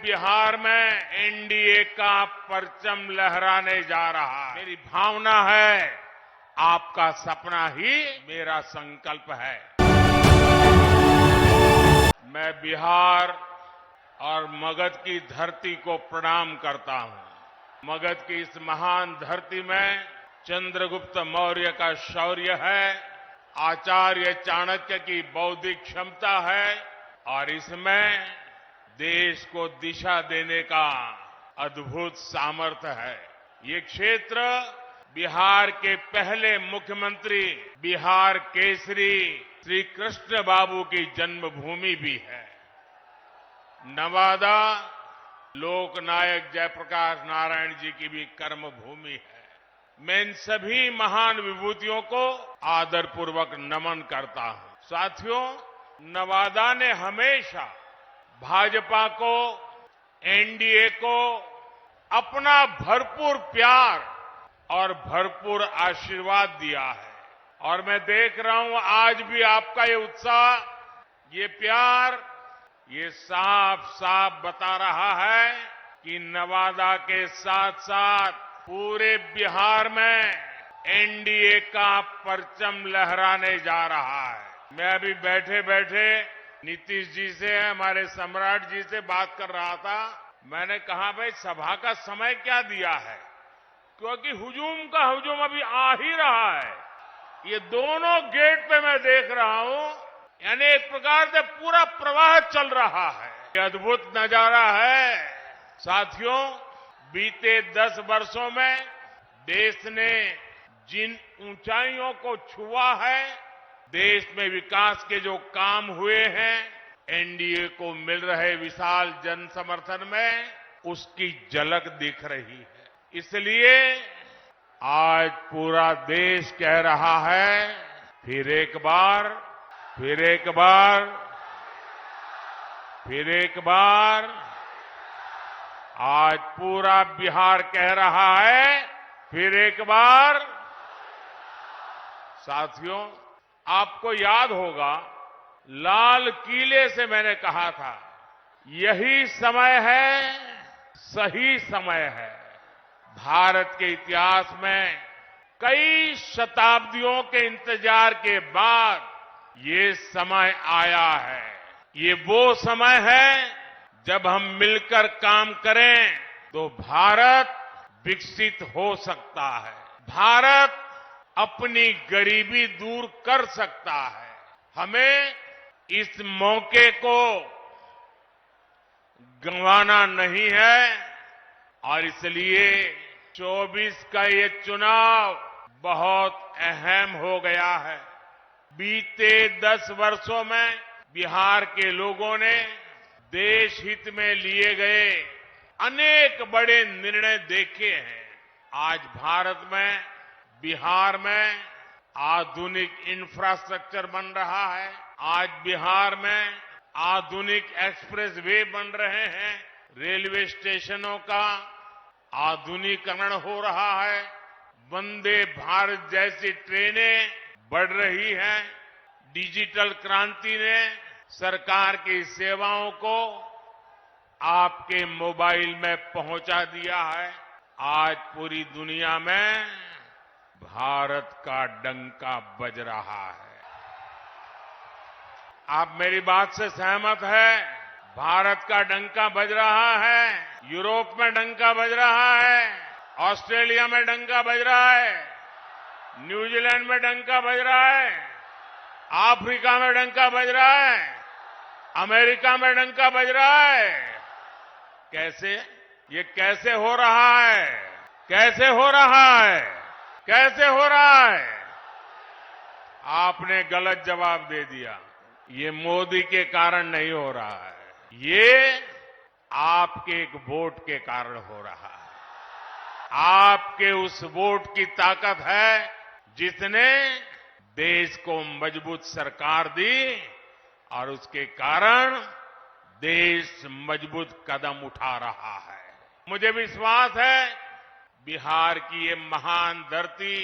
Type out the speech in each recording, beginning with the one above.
बिहार में एनडीए का परचम लहराने जा रहा है। मेरी भावना है, आपका सपना ही मेरा संकल्प है। मैं बिहार और मगध की धरती को प्रणाम करता हूं। मगध की इस महान धरती में चंद्रगुप्त मौर्य का शौर्य है, आचार्य चाणक्य की बौद्धिक क्षमता है और इसमें देश को दिशा देने का अद्भुत सामर्थ्य है। ये क्षेत्र बिहार के पहले मुख्यमंत्री बिहार केसरी श्री कृष्ण बाबू की जन्मभूमि भी है। नवादा लोकनायक जयप्रकाश नारायण जी की भी कर्मभूमि है। मैं इन सभी महान विभूतियों को आदरपूर्वक नमन करता हूं। साथियों, नवादा ने हमेशा भाजपा को, एनडीए को अपना भरपूर प्यार और भरपूर आशीर्वाद दिया है और मैं देख रहा हूं आज भी आपका ये उत्साह, ये प्यार, ये साफ साफ बता रहा है कि नवादा के साथ साथ पूरे बिहार में एनडीए का परचम लहराने जा रहा है। मैं अभी बैठे बैठे नीतीश जी से, हमारे सम्राट जी से बात कर रहा था। मैंने कहा, भाई सभा का समय क्या दिया है, क्योंकि हुजूम का हुजूम अभी आ ही रहा है। ये दोनों गेट पे मैं देख रहा हूं, यानी एक प्रकार से पूरा प्रवाह चल रहा है। ये अद्भुत नजारा है। साथियों, बीते 10 वर्षों में देश ने जिन ऊंचाइयों को छुआ है, देश में विकास के जो काम हुए हैं, एनडीए को मिल रहे विशाल जन समर्थन में उसकी झलक दिख रही है। इसलिए आज पूरा देश कह रहा है, फिर एक बार, आज पूरा बिहार कह रहा है, फिर एक बार। साथियों, आपको याद होगा, लाल किले से मैंने कहा था, यही समय है, सही समय है। भारत के इतिहास में कई शताब्दियों के इंतजार के बाद ये समय आया है। ये वो समय है जब हम मिलकर काम करें तो भारत विकसित हो सकता है। भारत अपनी गरीबी दूर कर सकता है। हमें इस मौके को गंवाना नहीं है और इसलिए 24 का ये चुनाव बहुत अहम हो गया है। बीते 10 वर्षों में बिहार के लोगों ने देश हित में लिए गए अनेक बड़े निर्णय देखे हैं। आज भारत में, बिहार में आधुनिक इंफ्रास्ट्रक्चर बन रहा है। आज बिहार में आधुनिक एक्सप्रेस वे बन रहे हैं। रेलवे स्टेशनों का आधुनिकीकरण हो रहा है। वंदे भारत जैसी ट्रेनें बढ़ रही हैं। डिजिटल क्रांति ने सरकार की सेवाओं को आपके मोबाइल में पहुंचा दिया है। आज पूरी दुनिया में भारत का डंका बज रहा है। आप मेरी बात से सहमत हैं? भारत का डंका बज रहा है। यूरोप में डंका बज रहा है। ऑस्ट्रेलिया में डंका बज रहा है। न्यूजीलैंड में डंका बज रहा है। अफ्रीका में डंका बज रहा है। अमेरिका में डंका बज रहा है। कैसे? ये कैसे हो रहा है? कैसे हो रहा है? कैसे हो रहा है? आपने गलत जवाब दे दिया। ये मोदी के कारण नहीं हो रहा है। ये आपके एक वोट के कारण हो रहा है। आपके उस वोट की ताकत है जिसने देश को मजबूत सरकार दी और उसके कारण देश मजबूत कदम उठा रहा है। मुझे विश्वास है, बिहार की ये महान धरती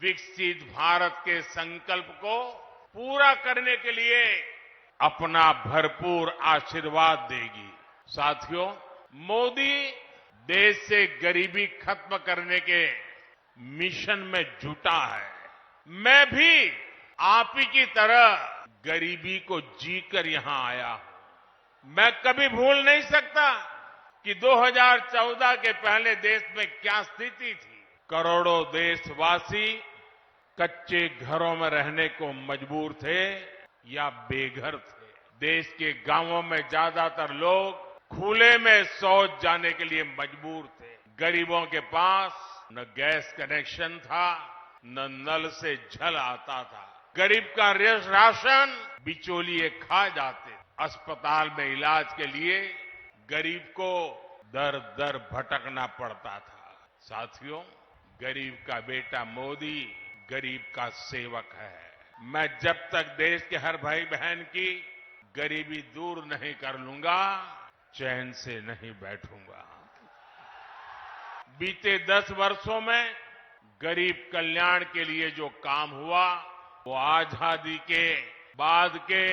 विकसित भारत के संकल्प को पूरा करने के लिए अपना भरपूर आशीर्वाद देगी। साथियों, मोदी देश से गरीबी खत्म करने के मिशन में जुटा है। मैं भी आप ही की तरह गरीबी को जीकर यहां आया हूं। मैं कभी भूल नहीं सकता कि 2014 के पहले देश में क्या स्थिति थी। करोड़ों देशवासी कच्चे घरों में रहने को मजबूर थे या बेघर थे। देश के गांवों में ज्यादातर लोग खुले में शौच जाने के लिए मजबूर थे। गरीबों के पास न गैस कनेक्शन था, न नल से जल आता था। गरीब का राशन बिचौलिए खा जाते। अस्पताल में इलाज के लिए गरीब को दर दर भटकना पड़ता था। साथियों, गरीब का बेटा मोदी गरीब का सेवक है। मैं जब तक देश के हर भाई बहन की गरीबी दूर नहीं कर लूंगा, चैन से नहीं बैठूंगा। बीते 10 वर्षों में गरीब कल्याण के लिए जो काम हुआ वो आजादी के बाद के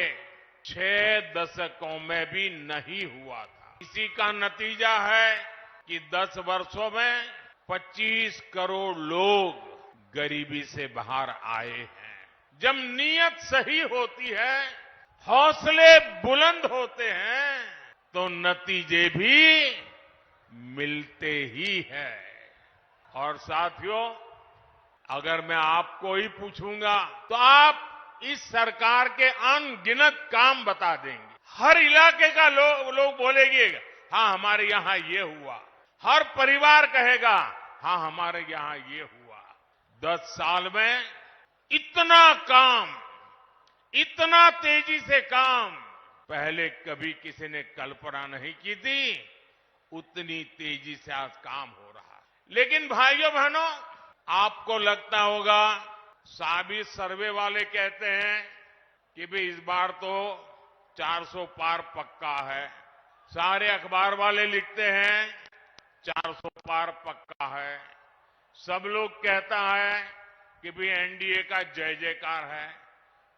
6 दशकों में भी नहीं हुआ था। इसी का नतीजा है कि 10 वर्षों में 25 करोड़ लोग गरीबी से बाहर आए हैं। जब नीयत सही होती है, हौसले बुलंद होते हैं, तो नतीजे भी मिलते ही हैं। और साथियों, अगर मैं आपको ही पूछूंगा तो आप इस सरकार के अनगिनत काम बता देंगे। हर इलाके का लोग बोलेंगे, हाँ हमारे यहां ये हुआ। हर परिवार कहेगा, हाँ हमारे यहां ये हुआ। 10 साल में इतना काम, इतना तेजी से काम पहले कभी किसी ने कल्पना नहीं की थी। उतनी तेजी से आज काम हो रहा है। लेकिन भाइयों बहनों, आपको लगता होगा, सभी सर्वे वाले कहते हैं कि भाई इस बार तो 400 पार पक्का है। सारे अखबार वाले लिखते हैं 400 पार पक्का है। सब लोग कहता है कि भाई एनडीए का जय जयकार है।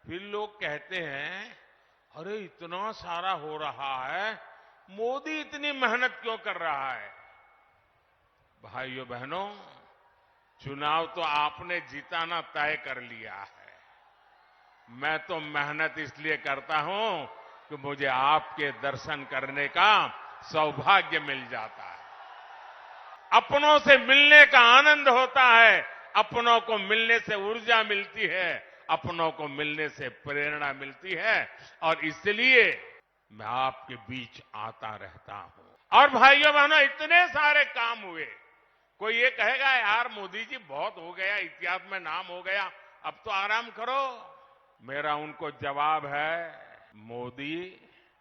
फिर लोग कहते हैं, अरे इतना सारा हो रहा है, मोदी इतनी मेहनत क्यों कर रहा है? भाइयों बहनों, चुनाव तो आपने जिताना तय कर लिया है। मैं तो मेहनत इसलिए करता हूं कि मुझे आपके दर्शन करने का सौभाग्य मिल जाता है। अपनों से मिलने का आनंद होता है। अपनों को मिलने से ऊर्जा मिलती है, अपनों को मिलने से प्रेरणा मिलती है, और इसलिए मैं आपके बीच आता रहता हूं। और भाइयों बहनों, इतने सारे काम हुए। कोई ये कहेगा, यार मोदी जी बहुत हो गया, इतिहास में नाम हो गया, अब तो आराम करो। मेरा उनको जवाब है, मोदी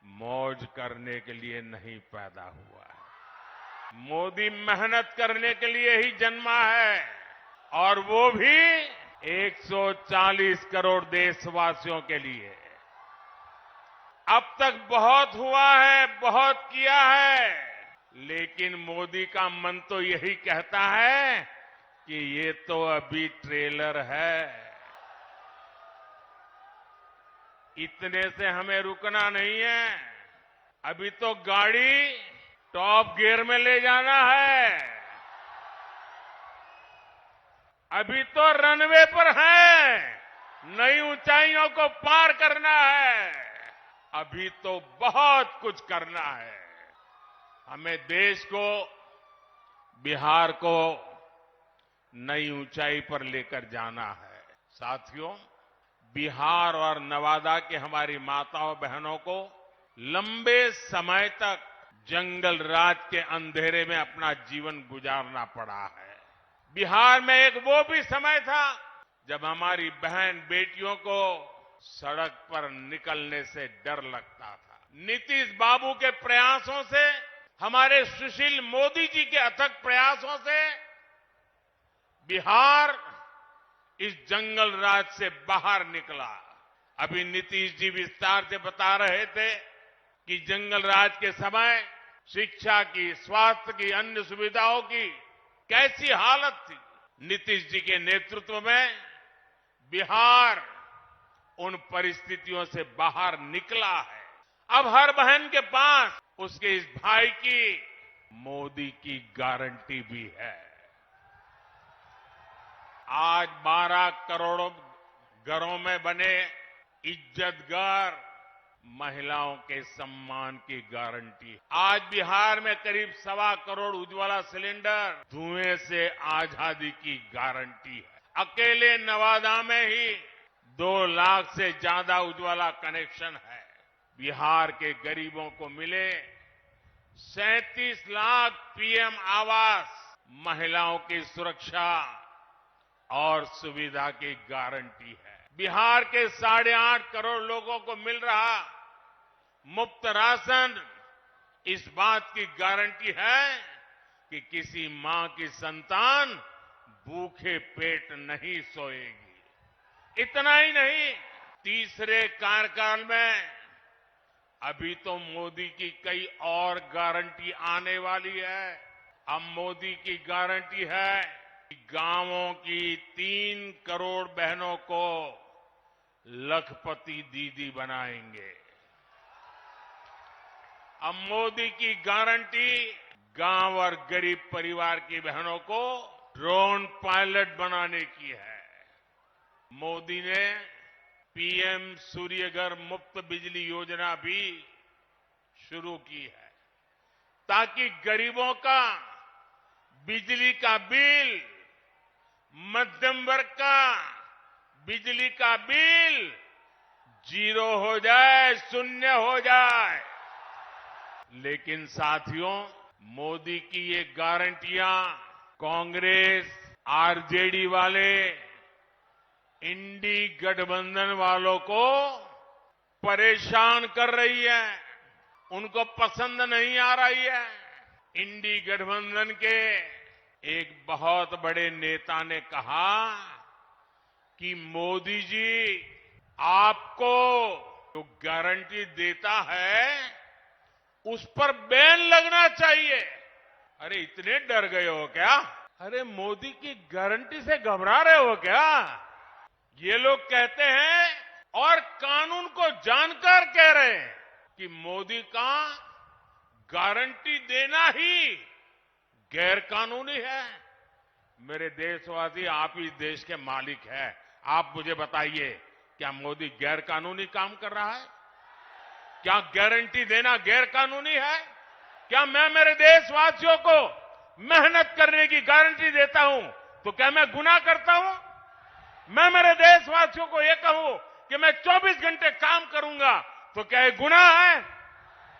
मौज करने के लिए नहीं पैदा हुआ है। मोदी मेहनत करने के लिए ही जन्मा है, और वो भी 140 करोड़ देशवासियों के लिए। अब तक बहुत हुआ है, बहुत किया है, लेकिन मोदी का मन तो यही कहता है कि ये तो अभी ट्रेलर है। इतने से हमें रुकना नहीं है। अभी तो गाड़ी टॉप गियर में ले जाना है। अभी तो रनवे पर है, नई ऊंचाइयों को पार करना है। अभी तो बहुत कुछ करना है। हमें देश को, बिहार को नई ऊंचाई पर लेकर जाना है। साथियों, बिहार और नवादा की हमारी माताओं बहनों को लंबे समय तक जंगल राज के अंधेरे में अपना जीवन गुजारना पड़ा है। बिहार में एक वो भी समय था जब हमारी बहन बेटियों को सड़क पर निकलने से डर लगता था। नीतीश बाबू के प्रयासों से, हमारे सुशील मोदी जी के अथक प्रयासों से बिहार इस जंगल राज से बाहर निकला। अभी नीतीश जी विस्तार से बता रहे थे कि जंगल राज के समय शिक्षा की, स्वास्थ्य की, अन्य सुविधाओं की कैसी हालत थी। नीतीश जी के नेतृत्व में बिहार उन परिस्थितियों से बाहर निकला है। अब हर बहन के पास उसके इस भाई की मोदी की गारंटी भी है। आज 12 करोड़ घरों में बने इज्जत घर महिलाओं के सम्मान की गारंटी है। आज बिहार में करीब 1.25 करोड़ उज्ज्वला सिलेंडर धुएं से आजादी की गारंटी है। अकेले नवादा में ही 2 लाख से ज्यादा उज्ज्वला कनेक्शन है। बिहार के गरीबों को मिले 37 लाख पीएम आवास, महिलाओं की सुरक्षा और सुविधा की गारंटी है। बिहार के 8.5 करोड़ लोगों को मिल रहा मुफ्त राशन इस बात की गारंटी है कि किसी मां की संतान भूखे पेट नहीं सोएगी। इतना ही नहीं, तीसरे कार्यकाल में अभी तो मोदी की कई और गारंटी आने वाली है। अब मोदी की गारंटी है कि गांवों की 3 करोड़ बहनों को लखपति दीदी बनाएंगे। अब मोदी की गारंटी गांव और गरीब परिवार की बहनों को ड्रोन पायलट बनाने की है। मोदी ने पीएम सूर्यघर मुफ्त बिजली योजना भी शुरू की है ताकि गरीबों का बिजली का बिल, मध्यम वर्ग का बिजली का बिल 0 हो जाए, शून्य हो जाए। लेकिन साथियों, मोदी की ये गारंटियां कांग्रेस, आरजेडी वाले, इंडी गठबंधन वालों को परेशान कर रही है, उनको पसंद नहीं आ रही है। इंडी गठबंधन के एक बहुत बड़े नेता ने कहा कि मोदी जी आपको जो गारंटी देता है उस पर बैन लगना चाहिए। अरे इतने डर गए हो क्या? अरे मोदी की गारंटी से घबरा रहे हो क्या? ये लोग कहते हैं और कानून को जानकर कह रहे हैं कि मोदी का गारंटी देना ही गैर कानूनी है। मेरे देशवासी, आप ही देश के मालिक हैं। आप मुझे बताइए, क्या मोदी गैर कानूनी काम कर रहा है? क्या गारंटी देना गैर कानूनी है? क्या मैं मेरे देशवासियों को मेहनत करने की गारंटी देता हूं तो क्या मैं गुनाह करता हूं? मैं मेरे देशवासियों को यह कहूं कि मैं 24 घंटे काम करूंगा तो क्या ये गुनाह है?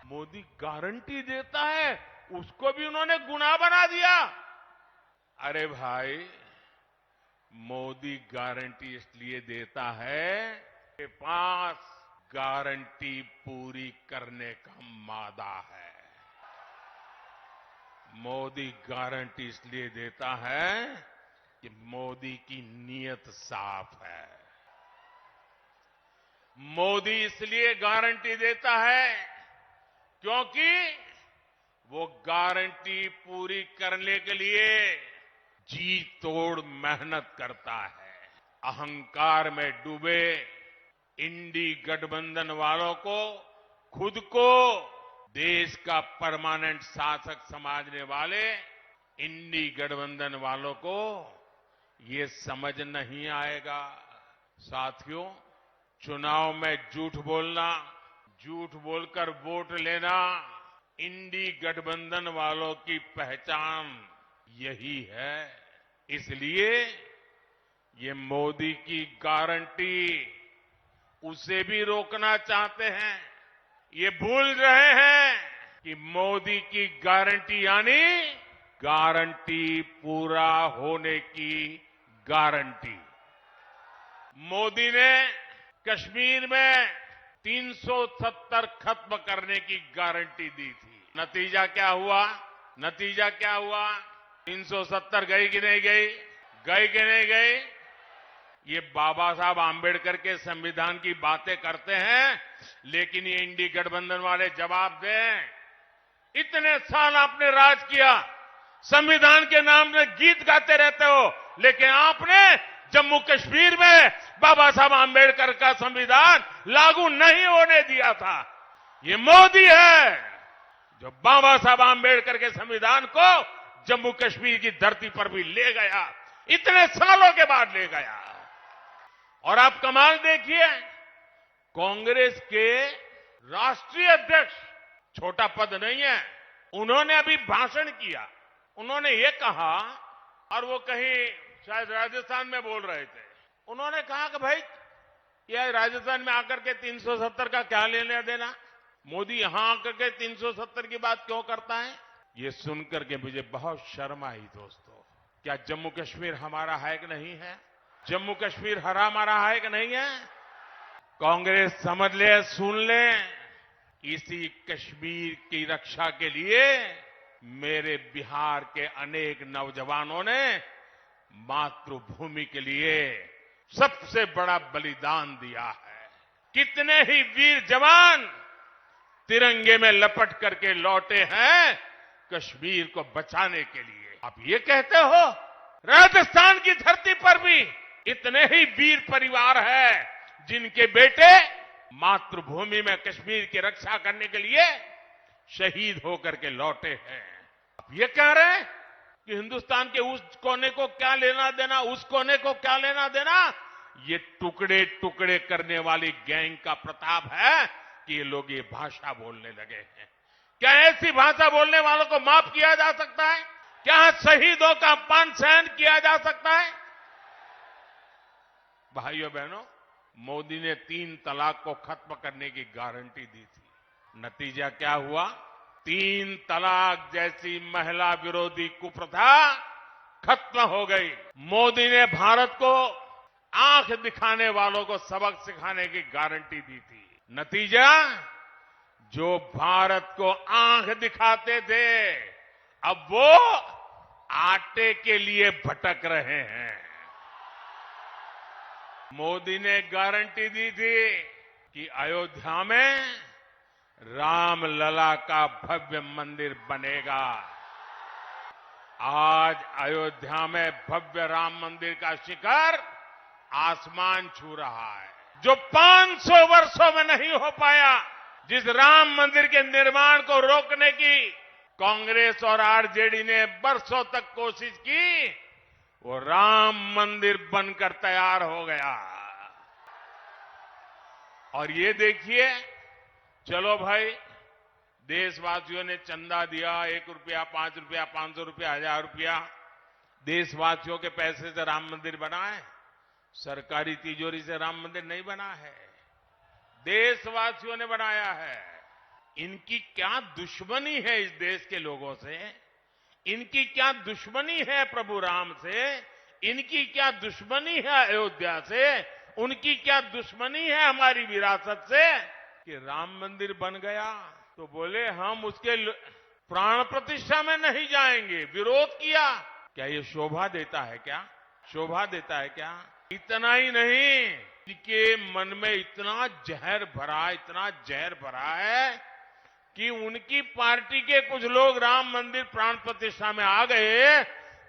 मोदी गारंटी देता है, उसको भी उन्होंने गुनाह बना दिया। अरे भाई, मोदी गारंटी इसलिए देता है कि पास गारंटी पूरी करने का मादा है। मोदी गारंटी इसलिए देता है कि मोदी की नीयत साफ है। मोदी इसलिए गारंटी देता है क्योंकि वो गारंटी पूरी करने के लिए जी तोड़ मेहनत करता है। अहंकार में डूबे इंडी गठबंधन वालों को, खुद को देश का परमानेंट शासक समझने वाले इंडी गठबंधन वालों को ये समझ नहीं आएगा। साथियों, चुनाव में झूठ बोलना, झूठ बोलकर वोट लेना इंडी गठबंधन वालों की पहचान यही है। इसलिए ये मोदी की गारंटी उसे भी रोकना चाहते हैं। ये भूल रहे हैं कि मोदी की गारंटी यानी गारंटी पूरा होने की गारंटी। मोदी ने कश्मीर में 370 खत्म करने की गारंटी दी थी। नतीजा क्या हुआ? 370 गई कि नहीं गई? गई कि नहीं गई? ये बाबा साहब आंबेडकर के संविधान की बातें करते हैं, लेकिन ये इंडी गठबंधन वाले जवाब दें। इतने साल आपने राज किया, संविधान के नाम में गीत गाते रहते हो, लेकिन आपने जम्मू कश्मीर में बाबा साहब आंबेडकर का संविधान लागू नहीं होने दिया था। ये मोदी है जो बाबा साहब आंबेडकर के संविधान को जम्मू कश्मीर की धरती पर भी ले गया, इतने सालों के बाद ले गया। और आप कमाल देखिए, कांग्रेस के राष्ट्रीय अध्यक्ष, छोटा पद नहीं है, उन्होंने अभी भाषण किया। उन्होंने ये कहा, और वो कहीं शायद राजस्थान में बोल रहे थे, उन्होंने कहा कि भाई यह राजस्थान में आकर के 370 का क्या लेने देना, मोदी यहां आकर के 370 की बात क्यों करता है। ये सुनकर के मुझे बहुत शर्म आई दोस्तों। क्या जम्मू कश्मीर हमारा है कि नहीं है? जम्मू कश्मीर हमारा है कि नहीं है? कांग्रेस समझ ले, सुन ले, इसी कश्मीर की रक्षा के लिए मेरे बिहार के अनेक नौजवानों ने मातृभूमि के लिए सबसे बड़ा बलिदान दिया है। कितने ही वीर जवान तिरंगे में लपट करके लौटे हैं कश्मीर को बचाने के लिए। आप ये कहते हो राजस्थान की धरती पर भी इतने ही वीर परिवार है जिनके बेटे मातृभूमि में कश्मीर की रक्षा करने के लिए शहीद होकर के लौटे हैं। आप ये कह रहे हैं कि हिंदुस्तान के उस कोने को क्या लेना देना, उस कोने को क्या लेना देना। ये टुकड़े टुकड़े करने वाली गैंग का प्रताप है कि ये लोग ये भाषा बोलने लगे हैं। क्या ऐसी भाषा बोलने वालों को माफ किया जा सकता है? क्या शहीदों का अपमान सहन किया जा सकता है? भाइयों बहनों, मोदी ने 3 तलाक को खत्म करने की गारंटी दी थी। नतीजा क्या हुआ? 3 तलाक जैसी महिला विरोधी कुप्रथा खत्म हो गई। मोदी ने भारत को आंख दिखाने वालों को सबक सिखाने की गारंटी दी थी। नतीजा, जो भारत को आंख दिखाते थे अब वो आटे के लिए भटक रहे हैं। मोदी ने गारंटी दी थी कि अयोध्या में रामलला का भव्य मंदिर बनेगा। आज अयोध्या में भव्य राम मंदिर का शिखर आसमान छू रहा है। जो 500 वर्षों में नहीं हो पाया, जिस राम मंदिर के निर्माण को रोकने की कांग्रेस और आरजेडी ने बरसों तक कोशिश की, वो राम मंदिर बनकर तैयार हो गया। और ये देखिए, चलो भाई, देशवासियों ने चंदा दिया, 1 रुपया, 5 रुपया, 500 रुपया, 1000 रुपया, देशवासियों के पैसे से राम मंदिर बना है। सरकारी तिजोरी से राम मंदिर नहीं बना है, देशवासियों ने बनाया है। इनकी क्या दुश्मनी है इस देश के लोगों से? इनकी क्या दुश्मनी है प्रभु राम से? इनकी क्या दुश्मनी है अयोध्या से? उनकी क्या दुश्मनी है हमारी विरासत से कि राम मंदिर बन गया तो बोले हम उसके प्राण प्रतिष्ठा में नहीं जाएंगे, विरोध किया। क्या ये शोभा देता है क्या? शोभा देता है क्या? इतना ही नहीं, इनके मन में इतना जहर भरा है कि उनकी पार्टी के कुछ लोग राम मंदिर प्राण प्रतिष्ठा में आ गए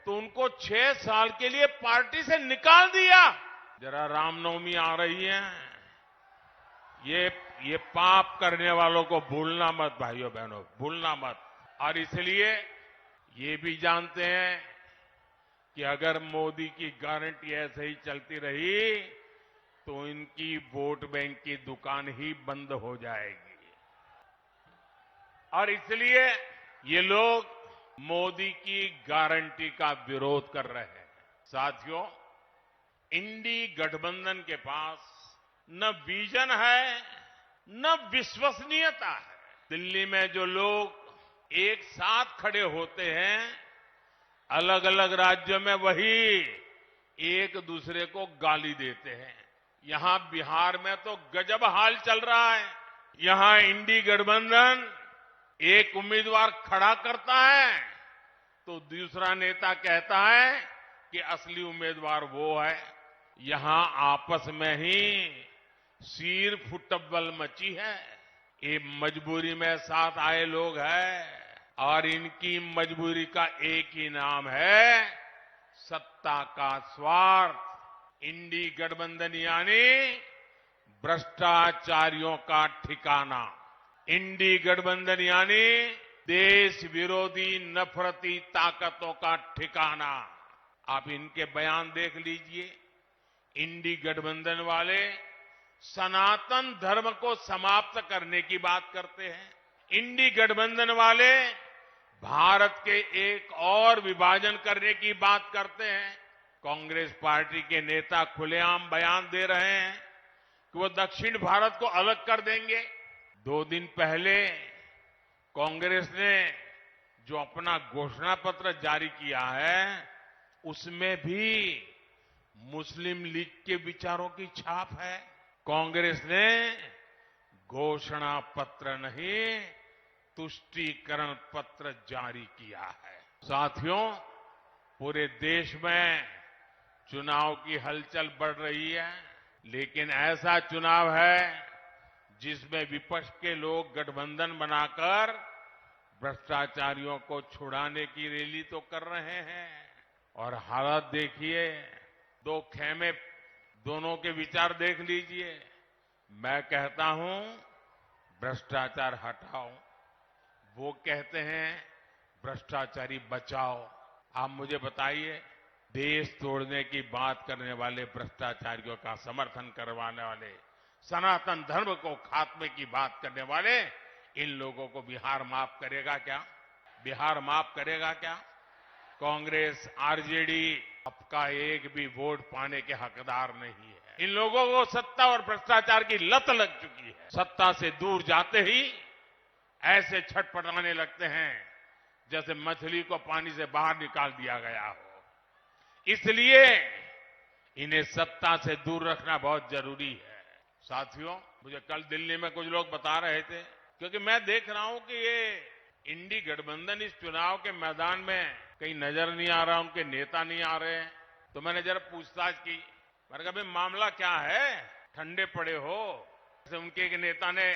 तो उनको 6 साल के लिए पार्टी से निकाल दिया। जरा रामनवमी आ रही है, ये पाप करने वालों को भूलना मत भाइयों बहनों, भूलना मत। और इसलिए ये भी जानते हैं कि अगर मोदी की गारंटी ऐसे ही चलती रही तो इनकी वोट बैंक की दुकान ही बंद हो जाएगी। और इसलिए ये लोग मोदी की गारंटी का विरोध कर रहे हैं। साथियों, इंडी गठबंधन के पास न विजन है न विश्वसनीयता है। दिल्ली में जो लोग एक साथ खड़े होते हैं, अलग अलग राज्यों में वही एक दूसरे को गाली देते हैं। यहां बिहार में तो गजब हाल चल रहा है। यहां इंडी गठबंधन एक उम्मीदवार खड़ा करता है तो दूसरा नेता कहता है कि असली उम्मीदवार वो है। यहां आपस में ही सिर फुटबल मची है। ये मजबूरी में साथ आए लोग हैं और इनकी मजबूरी का एक ही नाम है, सत्ता का स्वार्थ। इंडी गठबंधन यानी भ्रष्टाचारियों का ठिकाना। इंडी गठबंधन यानी देश विरोधी नफरती ताकतों का ठिकाना। आप इनके बयान देख लीजिए। इंडी गठबंधन वाले सनातन धर्म को समाप्त करने की बात करते हैं। इंडी गठबंधन वाले भारत के एक और विभाजन करने की बात करते हैं। कांग्रेस पार्टी के नेता खुलेआम बयान दे रहे हैं कि वो दक्षिण भारत को अलग कर देंगे। 2 दिन पहले कांग्रेस ने जो अपना घोषणा पत्र जारी किया है, उसमें भी मुस्लिम लीग के विचारों की छाप है। कांग्रेस ने घोषणा पत्र नहीं, तुष्टीकरण पत्र जारी किया है। साथियों, पूरे देश में चुनाव की हलचल बढ़ रही है, लेकिन ऐसा चुनाव है जिसमें विपक्ष के लोग गठबंधन बनाकर भ्रष्टाचारियों को छुड़ाने की रैली तो कर रहे हैं। और हालात देखिए, 2 खेमे, दोनों के विचार देख लीजिए। मैं कहता हूं भ्रष्टाचार हटाओ, वो कहते हैं भ्रष्टाचारी बचाओ। आप मुझे बताइए, देश तोड़ने की बात करने वाले भ्रष्टाचारियों का समर्थन करवाने वाले, सनातन धर्म को खात्मे की बात करने वाले, इन लोगों को बिहार माफ करेगा क्या? बिहार माफ करेगा क्या? कांग्रेस, आरजेडी आपका एक भी वोट पाने के हकदार नहीं है। इन लोगों को सत्ता और भ्रष्टाचार की लत लग चुकी है। सत्ता से दूर जाते ही ऐसे छटपटाने लगते हैं जैसे मछली को पानी से बाहर निकाल दिया गया हो। इसलिए इन्हें सत्ता से दूर रखना बहुत जरूरी है। साथियों, मुझे कल दिल्ली में कुछ लोग बता रहे थे, क्योंकि मैं देख रहा हूं कि ये इंडी गठबंधन इस चुनाव के मैदान में कहीं नजर नहीं आ रहा, उनके नेता नहीं आ रहे हैं। तो मैंने जरा पूछताछ की। मैंने कहा, भाई मामला क्या है? ठंडे पड़े हो? जैसे उनके एक नेता ने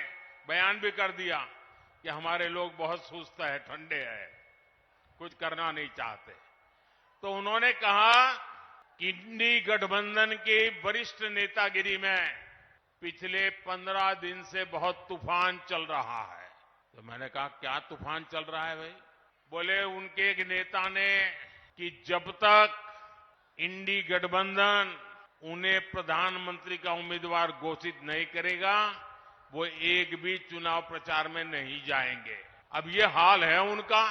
बयान भी कर दिया कि हमारे लोग बहुत सुस्त है, ठंडे है, कुछ करना नहीं चाहते। तो उन्होंने कहा कि इंडी गठबंधन की वरिष्ठ नेतागिरी में पिछले 15 दिन से बहुत तूफान चल रहा है। तो मैंने कहा, क्या तूफान चल रहा है भाई? बोले उनके एक नेता ने कि जब तक इंडी गठबंधन उन्हें प्रधानमंत्री का उम्मीदवार घोषित नहीं करेगा, वो एक भी चुनाव प्रचार में नहीं जाएंगे। अब ये हाल है उनका,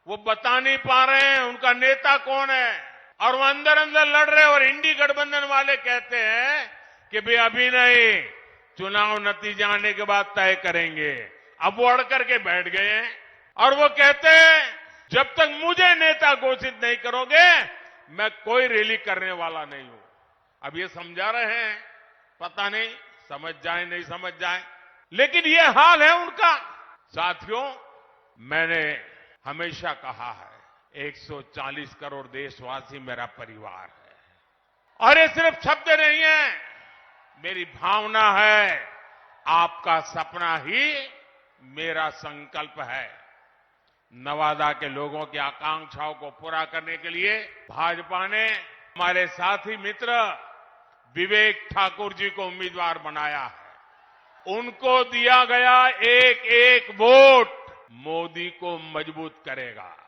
वो बता नहीं पा रहे हैं उनका नेता कौन है, और वो अंदर अंदर लड़ रहे हैं। और इंडी गठबंधन वाले कहते हैं कि भाई अभी नहीं, चुनाव नतीजा आने के बाद तय करेंगे। अब वो अड़ करके बैठ गए हैं और वो कहते हैं जब तक मुझे नेता घोषित नहीं करोगे, मैं कोई रैली करने वाला नहीं हूं। अब ये समझा रहे हैं, पता नहीं समझ जाए नहीं समझ जाए, लेकिन ये हाल है उनका। साथियों, मैंने हमेशा कहा है 140 करोड़ देशवासी मेरा परिवार है, और ये सिर्फ शब्द नहीं है, मेरी भावना है। आपका सपना ही मेरा संकल्प है। नवादा के लोगों की आकांक्षाओं को पूरा करने के लिए भाजपा ने हमारे साथी मित्र विवेक ठाकुर जी को उम्मीदवार बनाया है। उनको दिया गया एक एक वोट मोदी को मजबूत करेगा।